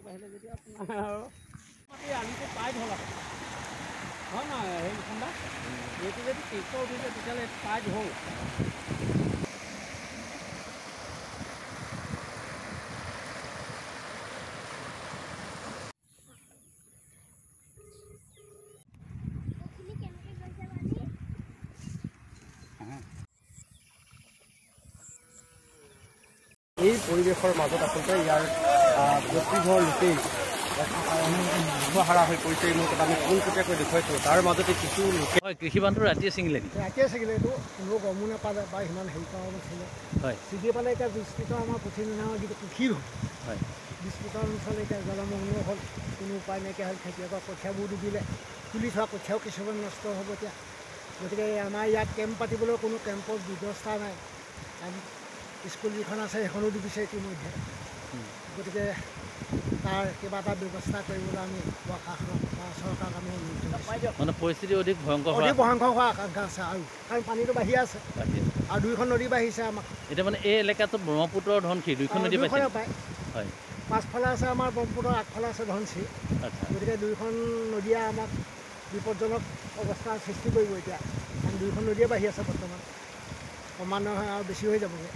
বাহিলে যদি আপোনাৰ মাটি আলিটো টাইট হ'ল আকৌ হয় নহয় হেৰি ঠাণ্ডা এইটো যদি টেক্টৰ উঠিছে তেতিয়াহ'লে টাইট হ'ল এই পৰিৱেশৰ মাজত আচলতে ইয়াৰ প্ৰতিঘৰ লোকেই হাৰা হৈ পৰিছে এই মুহূৰ্তত আমি পোনপটীয়াকৈ দেখুৱাইছোঁ তাৰ মাজতে কিছু লোকে হয় কৃষিবানটো ৰাতিয়ে ছিঙিলে ৰাতিয়ে ছিগিলে এইটো কোনো গমো নাপালে বা সিমান হেৰি কৰা নাছিলে হয় ছিগি পালে এতিয়া বিস্তৃত আমাৰ পুঠি নামৰ যিটো কৃষিৰ হয় বিস্তৃত অঞ্চল এতিয়া জলমগ্ন হ'ল কোনো উপায় নাইকিয়া হ'ল খেতিয়কৰ কঠীয়াবোৰ ডুবিলে তুলি থোৱা কঠীয়াও কিছুমান নষ্ট হ'ব এতিয়া গতিকে আমাৰ ইয়াত কেম্প পাতিবলৈ কোনো কেম্পৰ ব্যৱস্থা নাই স্কুল যিখন আছে সেইখনো ডুবিছে ইতিমধ্যে গতিকে তাৰ কিবা এটা ব্যৱস্থা কৰিবলৈ আমি প্ৰশাসনক বা চৰকাৰক আমি মানে পৰিস্থিতি অধিক ভয়ংকৰ হোৱা আকাংক্ষা আছে আৰু কাৰণ পানীটো বাঢ়ি আছে আৰু দুইখন নদী বাঢ়িছে আমাক এতিয়া মানে এই এলেকাটো ব্ৰহ্মপুত্ৰ ধনশিৰি দুইখন নদী পায় হয় পাছফালে আছে আমাৰ ব্ৰহ্মপুত্ৰ আগফালে আছে ধনশিৰি গতিকে দুইখন নদীয়ে আমাক বিপদজনক অৱস্থাৰ সৃষ্টি কৰিব এতিয়া কাৰণ দুইখন নদীয়ে বাঢ়ি আছে বৰ্তমান ক্ৰমান্বয়ে আৰু বেছি হৈ যাবগৈ